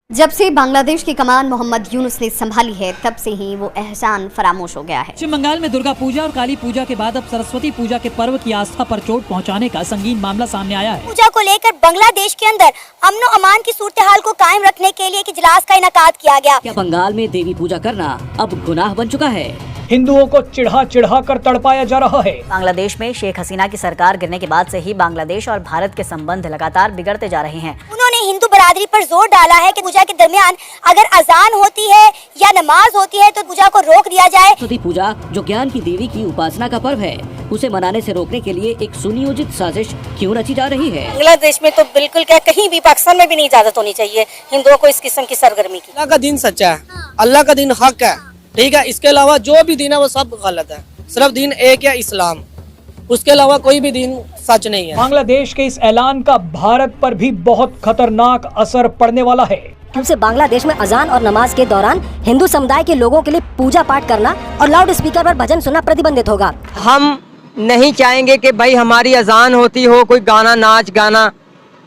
जब से बांग्लादेश की कमान मोहम्मद यूनुस ने संभाली है, तब से ही वो एहसान फरामोश हो गया है। पश्चिम बंगाल में दुर्गा पूजा और काली पूजा के बाद अब सरस्वती पूजा के पर्व की आस्था पर चोट पहुंचाने का संगीन मामला सामने आया है। पूजा को लेकर बांग्लादेश के अंदर अमन अमान की सूरत हाल को कायम रखने के लिए एक इजलास का इनेकाद किया गया। क्या बंगाल में देवी पूजा करना अब गुनाह बन चुका है? हिंदुओं को चिढ़ा चिढ़ा कर तड़पाया जा रहा है। बांग्लादेश में शेख हसीना की सरकार गिरने के बाद से ही बांग्लादेश और भारत के संबंध लगातार बिगड़ते जा रहे हैं। उन्होंने हिंदू बरादरी पर जोर डाला है कि पूजा के दरमियान अगर अजान होती है या नमाज होती है तो पूजा को रोक दिया जाए। सरस्वती पूजा जो ज्ञान की देवी की उपासना का पर्व है, उसे मनाने से रोकने के लिए एक सुनियोजित साजिश क्यों रची जा रही है? बांग्लादेश में तो बिल्कुल क्या, कहीं भी पाकिस्तान में भी नहीं इजाजत होनी चाहिए हिंदुओं को इस किस्म की सरगर्मी की। अल्लाह का दिन सच्चा है, अल्लाह का दिन हक है, ठीक है। इसके अलावा जो भी दिन है वो सब गलत है। सिर्फ दिन एक है इस्लाम, उसके अलावा कोई भी दिन सच नहीं है। बांग्लादेश के इस ऐलान का भारत पर भी बहुत खतरनाक असर पड़ने वाला है। क्योंकि बांग्लादेश में अजान और नमाज के दौरान हिंदू समुदाय के लोगों के लिए पूजा पाठ करना और लाउड स्पीकर पर भजन सुनना प्रतिबंधित होगा। हम नहीं चाहेंगे कि भाई हमारी अजान होती हो, कोई गाना नाच गाना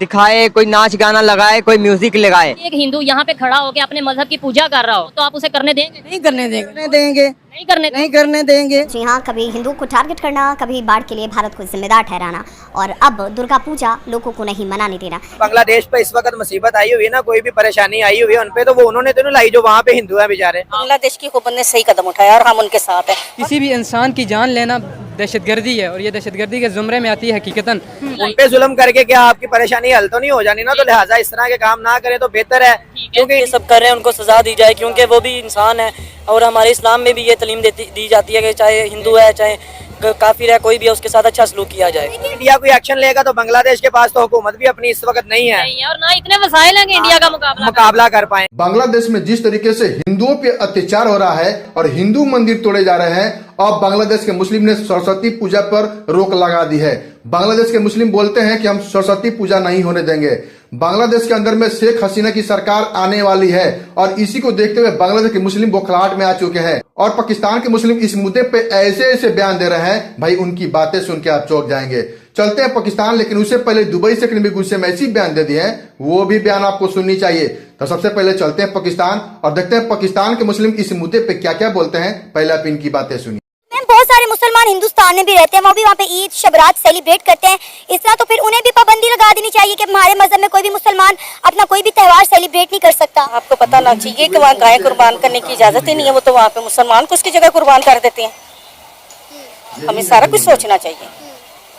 दिखाए, कोई नाच गाना लगाए, कोई म्यूजिक लगाए। एक हिंदू यहाँ पे खड़ा होकर अपने मजहब की पूजा कर रहा हो तो आप उसे करने देंगे? नहीं करने देंगे, नहीं करने देंगे। जी हाँ, कभी हिंदू को टारगेट करना, कभी बाढ़ के लिए भारत को जिम्मेदार ठहराना और अब दुर्गा पूजा लोगों को नहीं मनाने देना। बांग्लादेश पे इस वक्त मुसीबत आई हुई है ना, कोई भी परेशानी आई हुई है उनपे, तो वो उन्होंने तो नहीं लाई जो वहाँ पे हिंदू है बेचारे। बांग्लादेश की हुकूमत ने सही कदम उठाया और हम उनके साथ हैं। किसी भी इंसान की जान लेना दहशतगर्दी है और ये दहशतगर्दी के जुमरे में आती है हकीकतन। उन पे जुल्म करके क्या आपकी परेशानी हल तो नहीं हो जानी ना, तो लिहाजा इस तरह के काम ना करें तो बेहतर है। क्योंकि ये सब कर रहे हैं उनको सजा दी जाए, क्योंकि वो भी इंसान है और हमारे इस्लाम में भी ये तालीम दी जाती है कि चाहे हिंदू है चाहे काफिर है, कोई भी है उसके साथ अच्छा सलूक किया जाए। इंडिया कोई एक्शन लेगा तो बांग्लादेश के पास तो हुकूमत भी अपनी इस वक्त नहीं है और ना इतने वसाइल हैं कि इंडिया का मुकाबला कर पाए। बांग्लादेश में जिस तरीके से हिंदुओं पे अत्याचार हो रहा है और हिंदू मंदिर तोड़े जा रहे हैं, अब बांग्लादेश के मुस्लिम ने सरस्वती पूजा पर रोक लगा दी है। बांग्लादेश के मुस्लिम बोलते हैं कि हम सरस्वती पूजा नहीं होने देंगे। बांग्लादेश के अंदर में शेख हसीना की सरकार आने वाली है और इसी को देखते हुए बांग्लादेश के मुस्लिम बौखलाहट में आ चुके हैं और पाकिस्तान के मुस्लिम इस मुद्दे पे ऐसे ऐसे बयान दे रहे हैं, भाई उनकी बातें सुन के आप चौंक जाएंगे। चलते हैं पाकिस्तान, लेकिन उससे पहले दुबई से भी गुस्से में ऐसी बयान दे दिए हैं, वो भी बयान आपको सुननी चाहिए। तो सबसे पहले चलते हैं पाकिस्तान और देखते हैं पाकिस्तान के मुस्लिम इस मुद्दे पे क्या क्या बोलते हैं। पहले आप इनकी बातें सुनिए। बहुत सारे मुसलमान हिंदुस्तान में भी रहते हैं, वो भी वहाँ पे ईद शबरात सेलिब्रेट करते हैं। इस तरह तो फिर उन्हें भी पाबंदी लगा देनी चाहिए कि हमारे मजहब में कोई भी मुसलमान अपना कोई भी त्योहार सेलिब्रेट नहीं कर सकता। आपको पता ना चाहिए कि वहाँ गाय कुर्बान करने की इजाजत ही नहीं है, वो तो वहाँ पे मुसलमान को उसकी जगह कुर्बान कर देते हैं। हमें सारा कुछ सोचना चाहिए।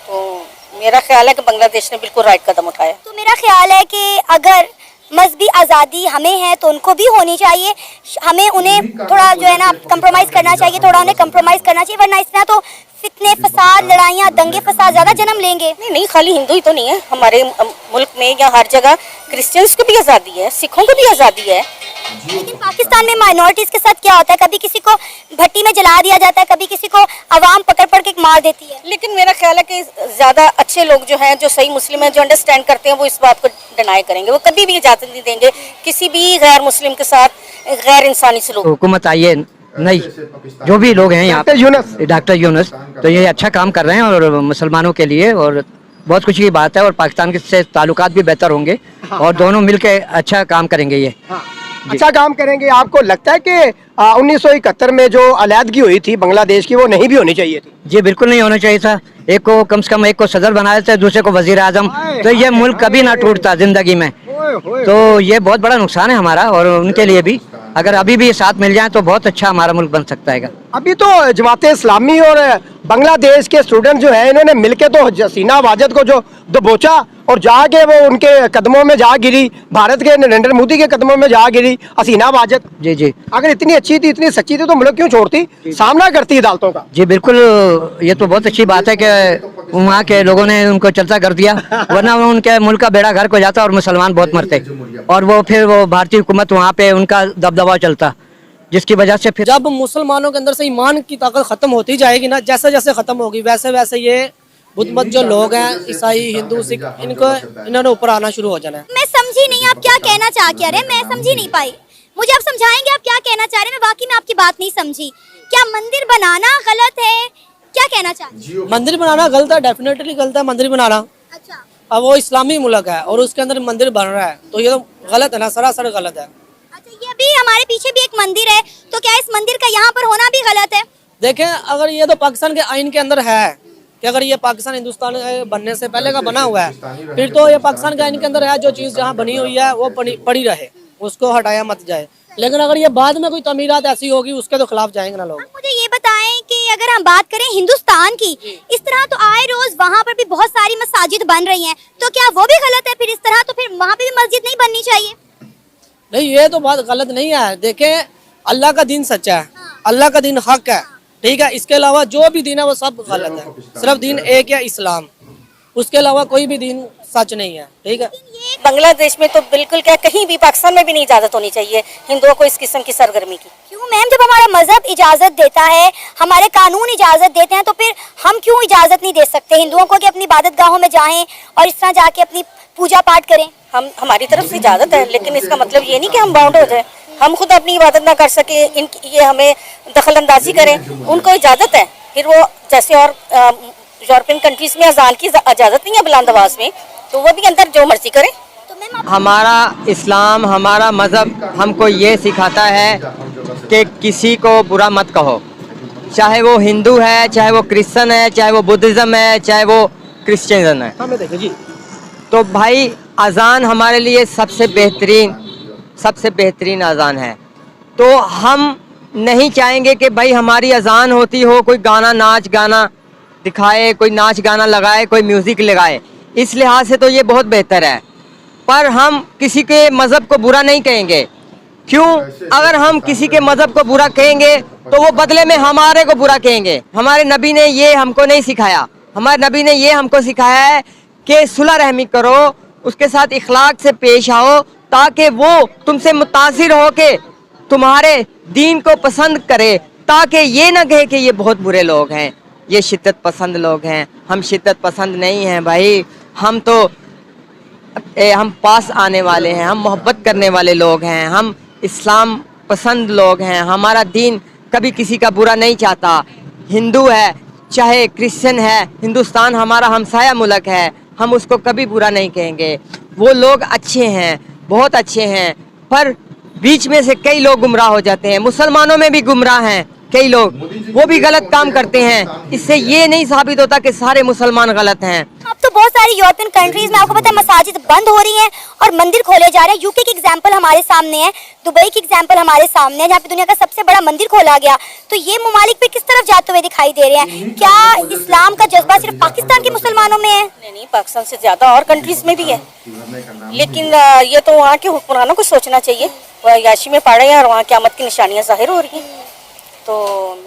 तो मेरा ख्याल है कि बांग्लादेश ने बिल्कुल राइट कदम उठाया। तो मेरा ख्याल है कि अगर मजहबी आज़ादी हमें है तो उनको भी होनी चाहिए। हमें उन्हें थोड़ा जो है ना कंप्रोमाइज़ करना चाहिए, थोड़ा उन्हें कंप्रोमाइज़ करना चाहिए, वरना इस तरह तो फितने फसाद लड़ाइयाँ दंगे फसाद ज़्यादा जन्म लेंगे। नहीं, खाली हिंदू ही तो नहीं है, हमारे मुल्क में या हर जगह क्रिश्चियंस को भी आज़ादी है, सिखों को भी आज़ादी है। लेकिन पाकिस्तान में माइनॉरिटीज़ के साथ क्या होता है, कभी किसी को भट्टी में जला दिया जाता है, कभी किसी को अवाम पकड़ पकड़ के मार देती है। लेकिन मेरा ख्याल है कि ज़्यादा अच्छे लोग जो हैं, जो सही मुस्लिम हैं, जो अंडरस्टैंड करते हैं, वो इस बात को डिनाई करेंगे। वो कभी भी इजाज़त नहीं देंगे किसी भी गैर मुस्लिम के साथ गैर इंसानी सलूक। हुकूमत आई है नहीं, जो भी लोग हैं यहाँ पे, डॉक्टर यूनुस तो ये अच्छा काम कर रहे हैं और मुसलमानों के लिए और बहुत खुशी की बात है और पाकिस्तान के से ताल्लुकात भी बेहतर होंगे और दोनों मिलकर अच्छा काम करेंगे। ये अच्छा काम करेंगे। आपको लगता है कि 1971 में जो अलहदगी हुई थी बांग्लादेश की, वो नहीं भी होनी चाहिए थी? जी बिल्कुल नहीं होना चाहिए था। एक को कम से कम एक को सदर बनाया था, दूसरे को वजीर आजम, तो ये मुल्क कभी ना टूटता जिंदगी में। तो ये बहुत बड़ा नुकसान है हमारा और उनके लिए भी। अगर अभी भी साथ मिल जाए तो बहुत अच्छा हमारा मुल्क बन सकता है। अभी तो जमाते इस्लामी और बांग्लादेश के स्टूडेंट जो हैं, इन्होंने मिलके तो हसीना वाजद को जो दबोचा और जाके वो उनके कदमों में जा गिरी, भारत के नरेंद्र मोदी के कदमों में जा गिरी हसीना वाजद। जी जी, अगर इतनी अच्छी थी, इतनी सच्ची थी, तो मुल्क क्यों छोड़ती, सामना करती अदालतों का? जी बिल्कुल, ये तो बहुत अच्छी बात है कि वहाँ के लोगों ने उनको चलता कर दिया, वरना उनके मुल्क का बेड़ा गर्क हो जाता और मुसलमान बहुत मरते और वो फिर वो भारतीय हुकूमत वहाँ पे उनका दबदबा चलता, जिसकी वजह से फिर जब मुसलमानों के अंदर से ईमान की ताकत खत्म होती जाएगी ना, जैसे जैसे खत्म होगी वैसे वैसे ये बुद्ध मत जो लोग हैं, ईसाई, हिंदू, सिख, इन्होंने ऊपर आना शुरू हो जाना है। मैं समझी नहीं आप क्या कहना चाह के रहे, मैं समझी नहीं पाई। मुझे आप समझाएंगे आप क्या कहना चाह रहे हैं? मैं वाकई में आपकी बात नहीं समझी। क्या मंदिर बनाना गलत है? क्या कहना चाह रहे हैं? मंदिर बनाना गलत है, डेफिनेटली गलत है मंदिर बनाना। अच्छा, अब वो इस्लामी मुल्क है और उसके अंदर मंदिर बन रहा है, तो ये तो गलत है ना, सरासर गलत है। अच्छा, ये भी हमारे पीछे भी एक मंदिर है, तो क्या इस मंदिर का यहाँ पर होना भी गलत है? देखें, अगर ये तो पाकिस्तान के आइन के अंदर है कि अगर ये पाकिस्तान हिंदुस्तान बनने से पहले का बना हुआ है, फिर तो ये पाकिस्तान के आइन के अंदर है, जो चीज़ जहाँ बनी हुई है वो पड़ी रहे, उसको हटाया मत जाए। लेकिन अगर ये बाद में कोई तमीरात ऐसी होगी, उसके तो खिलाफ जाएंगे ना लोग। मुझे ये बताएं कि अगर हम बात करें हिंदुस्तान की, इस तरह तो आए रोज वहाँ पर भी बहुत सारी मसाजिद बन रही हैं, तो क्या वो भी गलत है फिर? इस तरह तो फिर वहाँ पे भी मस्जिद नहीं बननी चाहिए? नहीं, ये तो बात गलत नहीं है। देखें, अल्लाह का दीन सच्चा है, अल्लाह का दीन हक है, ठीक है। इसके अलावा जो भी दीन है वो सब गलत है। सिर्फ दीन एक है, इस्लाम, उसके अलावा कोई भी दीन सच नहीं है, ठीक है। बांग्लादेश में तो बिल्कुल क्या, कहीं भी, पाकिस्तान में भी नहीं इजाजत होनी चाहिए हिंदुओं को इस किस्म की सरगर्मी की। क्यों मैम? जब हमारा मजहब इजाजत देता है, हमारे कानून इजाजत देते हैं, तो फिर हम क्यों इजाजत नहीं दे सकते हिंदुओं को कि अपनी इबादत गाहों में जाएं और इस तरह जाके अपनी पूजा पाठ करें? हमारी तरफ से इजाजत है, लेकिन इसका मतलब ये नहीं कि हम बाउंड हो जाए, हम खुद अपनी इबादत ना कर सके, ये हमें दखल अंदाजी करें। उनको इजाजत है, फिर वो जैसे और यूरोपियन कंट्रीज में अजान की इजाजत नहीं है बुलंद आवाज में, तो वो भी अंदर जो मर्जी करें। हमारा इस्लाम, हमारा मज़हब हमको ये सिखाता है कि किसी को बुरा मत कहो, चाहे वो हिंदू है, चाहे वो क्रिश्चियन है, चाहे वो बुद्धिज़्म है, चाहे वो क्रिश्चियनिज्म है। तो भाई, अजान हमारे लिए सबसे बेहतरीन अजान है। तो हम नहीं चाहेंगे कि भाई हमारी अजान होती हो, कोई नाच गाना दिखाए, कोई नाच गाना लगाए, कोई म्यूज़िक लगाए। इस लिहाज से तो ये बहुत बेहतर है, पर हम किसी के मज़हब को बुरा नहीं कहेंगे। क्यों? अगर हम किसी के मज़हब को बुरा कहेंगे तो वो बदले में हमारे को बुरा कहेंगे। हमारे नबी ने ये हमको नहीं सिखाया। हमारे नबी ने ये हमको सिखाया है कि सुलह रहमी करो, उसके साथ इखलाक से पेश आओ, ताकि वो तुमसे मुतासिर हो के तुम्हारे दीन को पसंद करे, ताकि ये ना कहे कि ये बहुत बुरे लोग हैं, ये शिद्दत पसंद लोग हैं। हम शिद्दत पसंद नहीं हैं भाई, हम पास आने वाले हैं, हम मोहब्बत करने वाले लोग हैं, हम इस्लाम पसंद लोग हैं। हमारा दीन कभी किसी का बुरा नहीं चाहता। हिंदू है चाहे क्रिश्चियन है, हिंदुस्तान हमारा हमसाया मुल्क है, हम उसको कभी बुरा नहीं कहेंगे। वो लोग अच्छे हैं, बहुत अच्छे हैं, पर बीच में से कई लोग गुमराह हो जाते हैं। मुसलमानों में भी गुमराह हैं कई लोग, वो भी गलत काम करते हैं। इससे ये नहीं साबित होता कि सारे मुसलमान गलत हैं। अब तो बहुत सारी यूरोपियन कंट्रीज में आपको पता है मसाजिद बंद हो रही हैं और मंदिर खोले जा रहे हैं। यूके की एग्जांपल हमारे सामने है, दुबई की एग्जांपल हमारे सामने है, जहाँ पे दुनिया का सबसे बड़ा मंदिर खोला गया। तो ये ममालिक पे किस तरफ जाते हुए दिखाई दे रहे हैं? क्या इस्लाम का जज्बा सिर्फ पाकिस्तान के मुसलमानों में है? नहीं, पाकिस्तान से ज्यादा और कंट्रीज में भी है, लेकिन ये तो वहाँ के हुक्मरानों को सोचना चाहिए। वह याशी में पड़ रहे हैं और वहाँ क़यामत की निशानियाँ जाहिर हो रही हैं। तो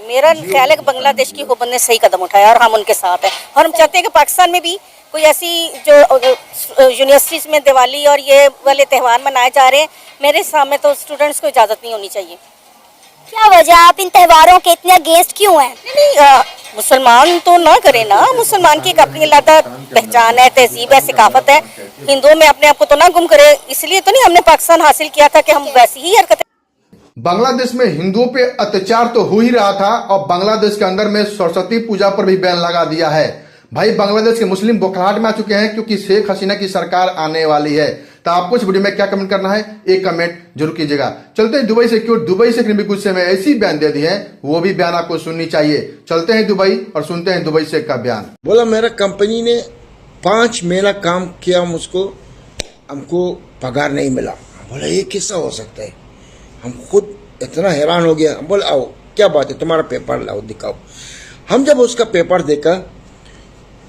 मेरा ख्याल है कि बांग्लादेश की हुकूमत ने सही कदम उठाया और हम उनके साथ हैं, और हम चाहते हैं कि पाकिस्तान में भी कोई ऐसी जो यूनिवर्सिटीज़ में दिवाली और ये वाले त्यौहार मनाए जा रहे हैं, मेरे सामने तो स्टूडेंट्स को इजाज़त नहीं होनी चाहिए। क्या वजह, आप इन त्योहारों के इतने अगेंस्ट क्यों हैं? नहीं, मुसलमान तो ना करे ना, मुसलमान की एक अपनी अलग पहचान है, तहजीब है, सिकाफत है। हिंदुओं में अपने आप को तो ना गुम करे, इसलिए तो नहीं हमने पाकिस्तान हासिल किया था कि हम वैसी ही हरकतें। बांग्लादेश में हिंदुओं पे अत्याचार तो हो ही रहा था, और बांग्लादेश के अंदर में सरस्वती पूजा पर भी बैन लगा दिया है। भाई, बांग्लादेश के मुस्लिम बौखलाहट में आ चुके हैं, क्योंकि शेख हसीना की सरकार आने वाली है। तो आपको इस वीडियो में क्या कमेंट करना है, एक कमेंट जरूर कीजिएगा। चलते हैं दुबई से, क्यों दुबई से भी गुस्से में ऐसी बयान दे दी है, वो भी बयान आपको सुननी चाहिए। चलते हैं दुबई और सुनते हैं दुबई से का बयान। बोला मेरा कंपनी ने 5 महीना काम किया, मुझको हमको पगार नहीं मिला। बोला ये कैसा हो सकता है? हम खुद इतना हैरान हो गया। बोला आओ क्या बात है, तुम्हारा पेपर लाओ दिखाओ। हम जब उसका पेपर देखा,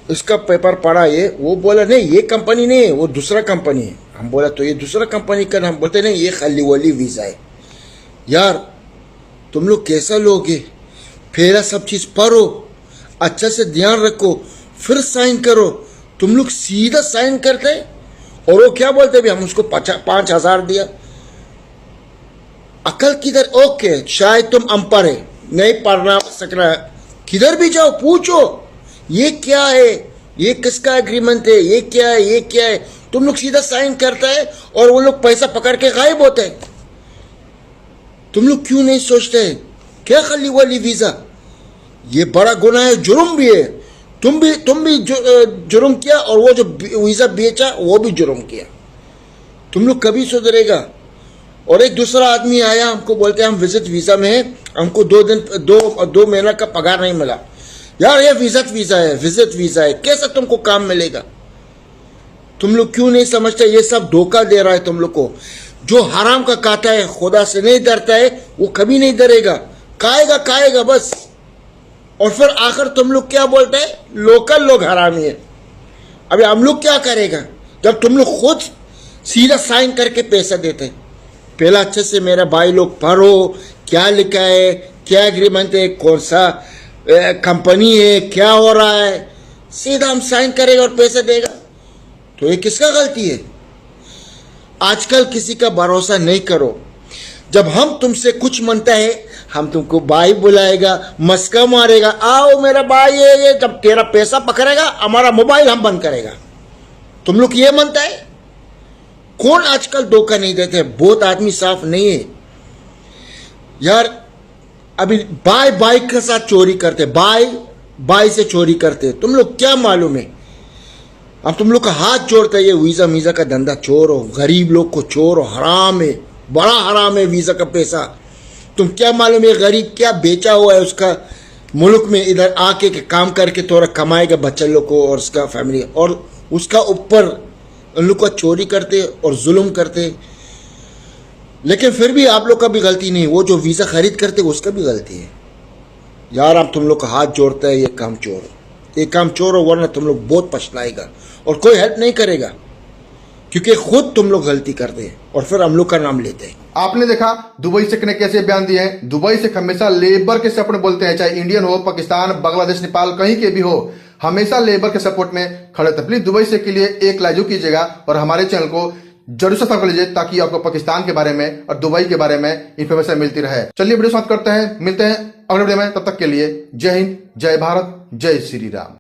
उसका पेपर पढ़ा, ये वो बोला नहीं ये कंपनी नहीं है, वो दूसरा कंपनी है। हम बोला तो ये दूसरा कंपनी का, हम बोलते नहीं ये खाली वाली वीज़ा है। यार तुम लोग कैसा लोग है? पहला सब चीज़ पढ़ो, अच्छा से ध्यान रखो, फिर साइन करो। तुम लोग सीधा साइन करते हैं और वो क्या बोलते भी हम उसको 5,000 दिया। अकल किधर? ओके शायद तुम अनपढ़ है, नहीं पढ़ना सक रहा है, किधर भी जाओ पूछो ये क्या है, ये किसका एग्रीमेंट है, ये क्या है, ये क्या है। तुम लोग सीधा साइन करता है और वो लोग पैसा पकड़ के गायब होते हैं। तुम लोग क्यों नहीं सोचते हैं क्या खाली वाली वीजा? ये बड़ा गुनाह है, जुर्म भी है। तुम भी जुर्म किया, और वो जो वीजा बेचा वो भी जुर्म किया। तुम लोग कभी सुधरेगा? और एक दूसरा आदमी आया, हमको बोलते हैं हम विजिट वीजा में हैं, हमको 2 महीना का पगार नहीं मिला। यार ये विजिट वीजा है, कैसे तुमको काम मिलेगा? तुम लोग क्यों नहीं समझते? ये सब धोखा दे रहा है तुम लोग को। जो हराम का खाता है, खुदा से नहीं डरता है, वो कभी नहीं डरेगा, खाएगा बस। और फिर आखिर तुम लोग क्या बोलते हैं? लोकल लोग हरामी है। अभी हम लोग क्या करेगा जब तुम लोग खुद सीधा साइन करके पैसा देते? पहला अच्छे से मेरा भाई लोग पढ़ो, क्या लिखा है, क्या एग्रीमेंट है, कौन सा कंपनी है, क्या हो रहा है, सीधा हम साइन करेगा और पैसा देगा। तो ये किसका गलती है? आजकल किसी का भरोसा नहीं करो। जब हम तुमसे कुछ मांगता है, हम तुमको भाई बुलाएगा, मस्का मारेगा, आओ मेरा भाई है ये। जब तेरा पैसा पकड़ेगा, हमारा मोबाइल हम बंद करेगा। तुम लोग ये मानता है? कौन आजकल धोखा नहीं देते? बहुत आदमी साफ नहीं है यार। अभी भाई के साथ चोरी करते, भाई से चोरी करते। तुम लोग क्या मालूम है? अब तुम लोग का हाथ जोड़ता है, ये वीजा का धंधा चोर हो, गरीब लोग को चोर हो, हराम है, बड़ा हराम है वीजा का पैसा। तुम क्या मालूम है गरीब क्या बेचा हुआ है उसका मुल्क में, इधर आके के काम करके थोड़ा कमाएगा बच्चे लोग को और उसका फैमिली, और उसका ऊपर उन लोग का चोरी करते और जुल्म करते। लेकिन फिर भी आप लोग का भी गलती नहीं, वो जो वीजा खरीद करते उसका भी गलती है यार। अब तुम लोग का हाथ जोड़ता है, ये काम चोर हो, वरना तुम लोग बहुत पछताएगा और कोई हेल्प नहीं करेगा, क्योंकि खुद तुम लोग गलती करते हैं और फिर हम लोग का नाम लेते हैं। आपने देखा दुबई शेख ने कैसे बयान दिए हैं। दुबई शेख हमेशा लेबर के सपोर्ट बोलते हैं, चाहे इंडियन हो, पाकिस्तान, बांग्लादेश, नेपाल, कहीं के भी हो, हमेशा लेबर के सपोर्ट में खड़े थे। प्लीज दुबई शेख के लिए एक लाइक कीजिएगा और हमारे चैनल को जरूर सब्सक्राइब कर लीजिए, ताकि आपको पाकिस्तान के बारे में और दुबई के बारे में इंफॉर्मेशन मिलती रहे। चलिए वीडियो समाप्त करते हैं, मिलते हैं अगले वीडियो में। तब तक के लिए जय हिंद, जय भारत, जय श्री राम।